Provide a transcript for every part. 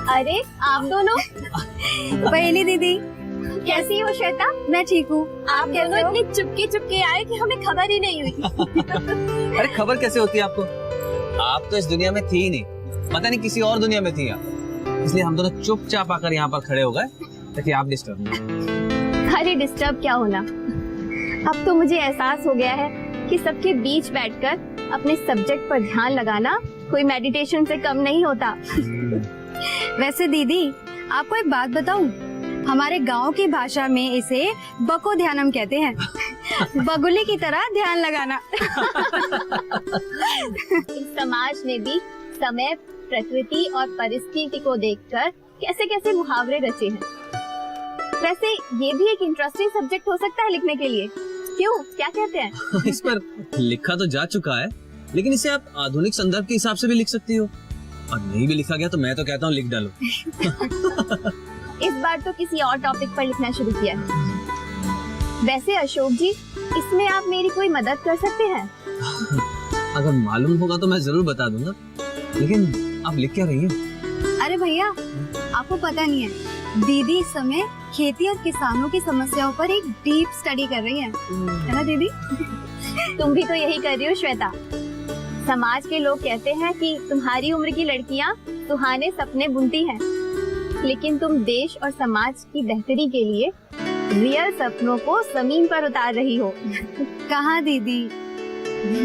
अरे आप दोनों। पहली दीदी कैसी हो श्वेता? मैं ठीक हूँ। आप दोनों इतने चुपके चुपके आए कि हमें खबर ही नहीं हुई। अरे खबर कैसे होती है आपको? आप तो इस दुनिया में थी ही नहीं, पता नहीं किसी और दुनिया में थी आप, इसलिए हम दोनों चुपचाप आकर यहाँ पर खड़े हो गए ताकि आप डिस्टर्ब नहीं। अरे डिस्टर्ब क्या होना, अब तो मुझे एहसास हो गया है कि सबके बीच बैठकर अपने सब्जेक्ट पर ध्यान लगाना कोई मेडिटेशन से कम नहीं होता। वैसे दीदी आपको एक बात बताऊं, हमारे गांव की भाषा में इसे बको ध्यानम कहते हैं। बगुले की तरह ध्यान लगाना। इस समाज ने भी समय, प्रकृति और परिस्थिति को देखकर कैसे कैसे मुहावरे रचे हैं। वैसे ये भी एक इंटरेस्टिंग सब्जेक्ट हो सकता है लिखने के लिए, क्यों, क्या कहते हैं? इस पर लिखा तो जा चुका है, लेकिन इसे आप आधुनिक संदर्भ के हिसाब से भी लिख सकती हो, और नहीं भी लिखा गया तो मैं तो कहता हूँ लिख डालो। इस बार तो किसी और टॉपिक पर लिखना शुरू किया है। वैसे अशोक जी, इसमें आप मेरी कोई मदद कर सकते हैं? अगर मालूम होगा तो मैं जरूर बता दूंगा, लेकिन आप लिख क्या रही हैं? अरे भैया आपको पता नहीं है, दीदी इस समय खेती और किसानों की समस्याओं पर एक डीप स्टडी कर रही है ना दीदी? तुम भी तो यही कर रही हो श्वेता। समाज के लोग कहते हैं कि तुम्हारी उम्र की लड़कियां सुहाने सपने बुनती हैं, लेकिन तुम देश और समाज की बेहतरी के लिए रियल सपनों को जमीन पर उतार रही हो। कहाँ दीदी,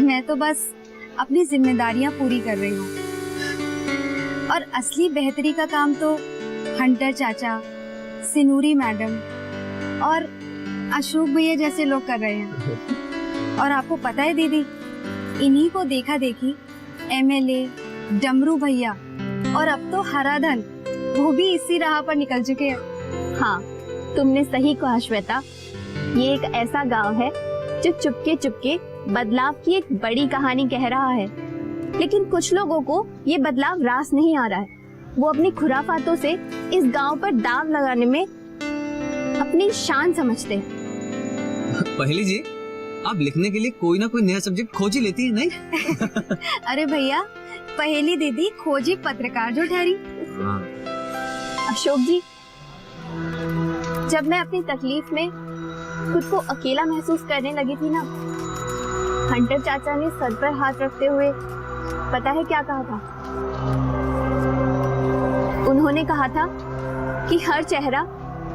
मैं तो बस अपनी जिम्मेदारियां पूरी कर रही हूँ, और असली बेहतरी का काम तो हंटर चाचा, सिनूरी मैडम और अशोक भैया जैसे लोग कर रहे हैं। और आपको पता है दीदी, इन्हीं को देखा देखी एमएलए, डमरू भैया और अब तो हराधन, वो भी इसी राह पर निकल चुके हैं। हाँ, तुमने सही कहा श्वेता, ये एक ऐसा गांव है जो चुपके चुपके बदलाव की एक बड़ी कहानी कह रहा है, लेकिन कुछ लोगों को ये बदलाव रास नहीं आ रहा है। वो अपनी खुराफातों से इस गांव पर दाव लगाने में अपनी शान समझते हैं। पहली जी, आप लिखने के लिए कोई ना कोई नया सब्जेक्ट खोज ही लेती है, नहीं? अरे भैया, पहली दीदी खोजी पत्रकार जो ठहरी। हाँ। अशोक जी, जब मैं अपनी तकलीफ में खुद को अकेला महसूस करने लगी थी ना, हंटर चाचा ने सर पर हाथ रखते हुए पता है क्या कहा था? उन्होंने कहा था कि हर चेहरा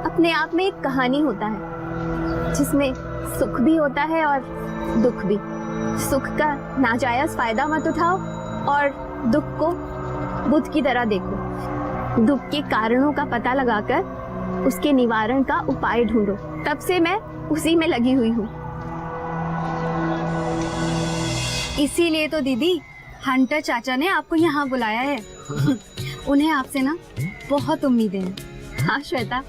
अपने आप में एक कहानी होता है, जिसमें सुख भी होता है और दुख भी। सुख का नाजायज फायदा मत उठाओ और दुख को बुद्ध की तरह देखो। दुख के कारणों का पता लगाकर उसके निवारण का उपाय ढूंढो। तब से मैं उसी में लगी हुई हूँ। इसीलिए तो दीदी हंटर चाचा ने आपको यहाँ बुलाया है। उन्हें आपसे ना बहुत उम्मीदें हैं। हाँ श्वेता,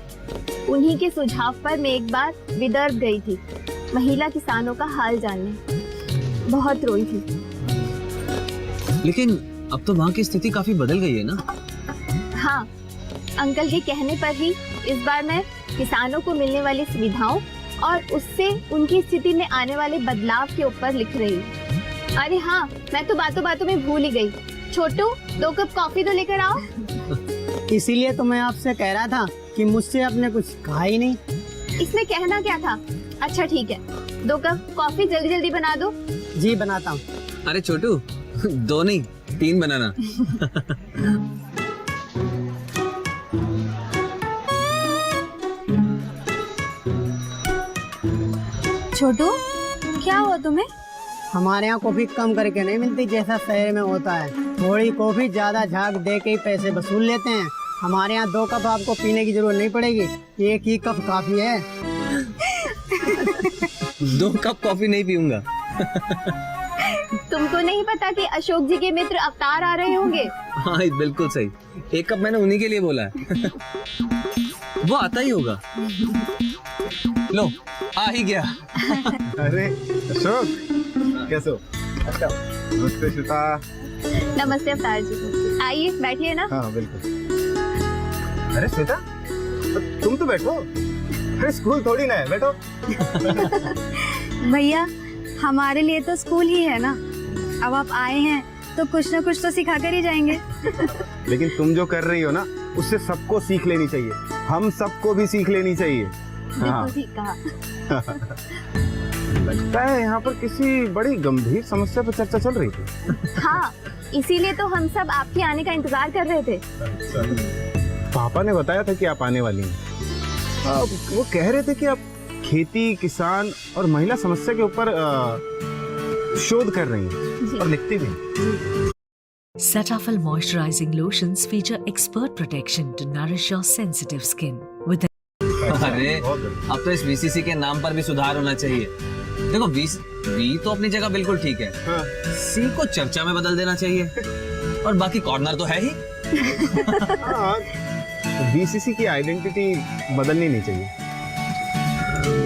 उन्हीं के सुझाव पर मैं एक बार विदर्भ गई थी, महिला किसानों का हाल जानने। बहुत रोई थी। लेकिन अब तो वहाँ की स्थिति काफी बदल गई है ना? हाँ, अंकल के कहने पर ही इस बार मैं किसानों को मिलने वाली सुविधाओं और उससे उनकी स्थिति में आने वाले बदलाव के ऊपर लिख रही हूँ। अरे हाँ, मैं तो बातों बातों में भूल ही गई। छोटू, 2 कप कॉफी तो लेकर आओ। इसीलिए तो मैं आपसे कह रहा था कि मुझसे आपने कुछ कहा ही नहीं। इसमें कहना क्या था? अच्छा ठीक है, 2 कप कॉफी जल्दी जल्दी बना दो। जी बनाता हूँ। अरे छोटू, 2 नहीं 3 बनाना। छोटू, क्या हुआ तुम्हें? हमारे यहाँ कॉफी कम करके नहीं मिलती जैसा शहर में होता है। थोड़ी कॉफी ज्यादा झाग दे के ही पैसे वसूल लेते हैं। हमारे यहाँ 2 कप आपको पीने की जरूरत नहीं पड़ेगी, 1 ही कप काफी है। 2 कप कॉफी नहीं पीऊंगा। तुमको नहीं पता कि अशोक जी के मित्र अवतार आ रहे होंगे? हाँ बिल्कुल सही, 1 कप मैंने उन्हीं के लिए बोला है। वो आता ही होगा। लो, आ ही गया। अरे अशोक, कैसे हो? अच्छा, नमस्ते श्वेता। नमस्ते अवतार जी, आइए बैठिए ना। हाँ बिल्कुल। अरे श्वेता, तुम तो बैठो। अरे स्कूल थोड़ी ना है, बैठो। भैया, हमारे लिए तो स्कूल ही है ना। अब आप आए हैं तो कुछ ना कुछ तो सिखा कर ही जाएंगे। लेकिन तुम जो कर रही हो ना, उससे सबको सीख लेनी चाहिए, हम सबको भी सीख लेनी चाहिए। हाँ। बिल्कुल ठीक कहा। लगता है यहाँ पर किसी बड़ी गंभीर समस्या पर चर्चा चल रही थी। हाँ, इसीलिए तो हम सब आपके आने का इंतजार कर रहे थे। पापा ने बताया था कि आप आने वाली हैं। वो कह रहे थे कि आप खेती, किसान और महिला समस्या के ऊपर शोध कर रही हैं और लिखती भी हैं। Cetaphil moisturizing lotions feature expert protection to nourish your sensitive skin with अरे अब तो इस वीसीसी के नाम पर भी सुधार होना चाहिए। देखो वी तो अपनी जगह बिल्कुल ठीक है, हाँ। सी को चर्चा में बदल देना चाहिए, और बाकी कॉर्नर तो है ही। हाँ, बीसीसी की आइडेंटिटी बदलनी नहीं चाहिए।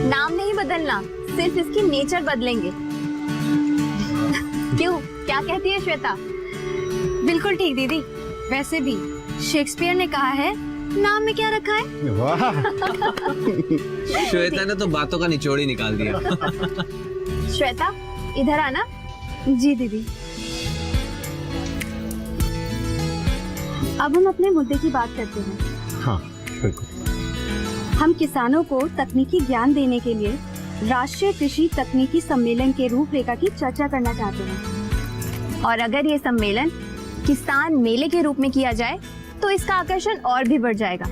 नाम नहीं बदलना, सिर्फ इसकी नेचर बदलेंगे। क्यों, क्या कहती है श्वेता? बिल्कुल ठीक दीदी। वैसे भी शेक्सपियर ने कहा है, नाम में क्या रखा है। वाह। श्वेता ने तो बातों का निचोड़ ही निकाल दिया। श्वेता, इधर आना। जी दीदी। अब हम अपने मुद्दे की बात करते हैं। हाँ, बिल्कुल। हम किसानों को तकनीकी ज्ञान देने के लिए राष्ट्रीय कृषि तकनीकी सम्मेलन के रूपरेखा की चर्चा करना चाहते हैं। और अगर ये सम्मेलन किसान मेले के रूप में किया जाए तो इसका आकर्षण और भी बढ़ जाएगा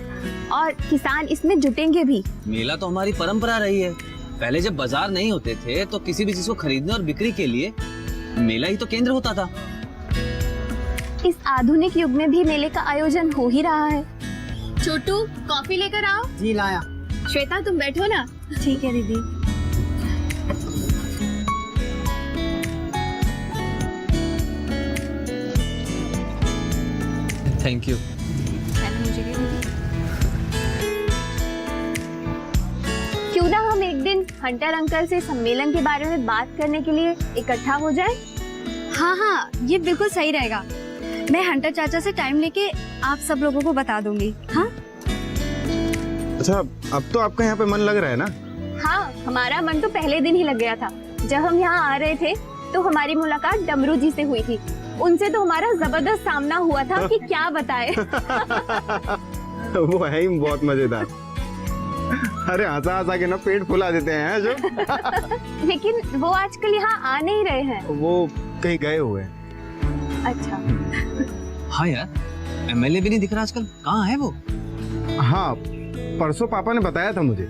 और किसान इसमें जुटेंगे भी। मेला तो हमारी परंपरा रही है। पहले जब बाजार नहीं होते थे तो किसी भी चीज को खरीदने और बिक्री के लिए मेला ही तो केंद्र होता था। इस आधुनिक युग में भी मेले का आयोजन हो ही रहा है। छोटू, कॉफी लेकर आओ। जी लाया। श्वेता, तुम बैठो ना। ठीक है दीदी। Thank you. क्यों ना हम एक दिन हंटर अंकल से सम्मेलन के बारे में बात करने के लिए इकट्ठा हो जाए? हाँ हाँ, ये बिल्कुल सही रहेगा। मैं हंटर चाचा से टाइम लेके आप सब लोगों को बता दूंगी। हाँ। अच्छा, अब तो आपका यहाँ पे मन लग रहा है ना? हाँ, हमारा मन तो पहले दिन ही लग गया था। जब हम यहाँ आ रहे थे तो हमारी मुलाकात डमरू जी से हुई थी। उनसे तो हमारा जबरदस्त सामना हुआ था कि क्या बताए। वो है ही बहुत मजेदार। अरे हंसा हंसा के ना पेट फुला देते हैं जो। लेकिन वो आजकल यहाँ आ नहीं रहे हैं। वो कहीं गए हुए हैं। अच्छा। हाँ यार, एमएलए भी नहीं दिख रहा आजकल। कहाँ है वो? हाँ, परसों पापा ने बताया था मुझे।